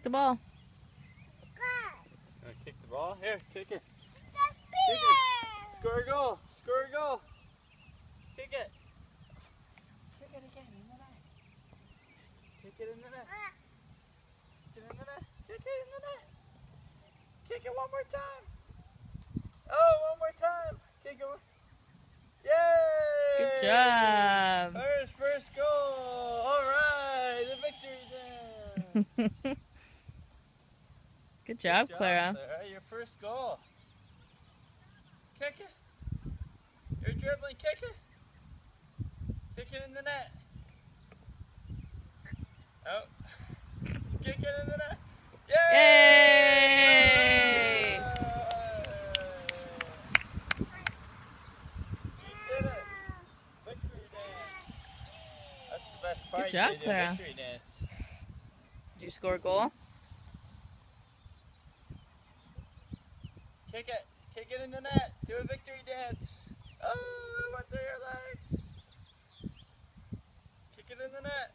Kick the ball. Kick the ball? Here, kick it. Kick it. Score a goal. Score a goal. Kick it. Kick it again in the net. Kick it in the net. Kick it in the net. Kick it in the net. Kick it one more time. Oh, one more time. Kick it. Yay! Good job. First goal. All right, the victory dance. Good job, Clara. Clara. Your first goal. Kick it. You're dribbling. Kick it. Kick it in the net. Oh. Kick it in the net. Yay! Yay! You did it. Victory dance. That's the best part. Good job, you did Clara. Victory dance. Did you score a goal? Kick it. Kick it in the net. Do a victory dance. Oh, it went through your legs. Kick it in the net.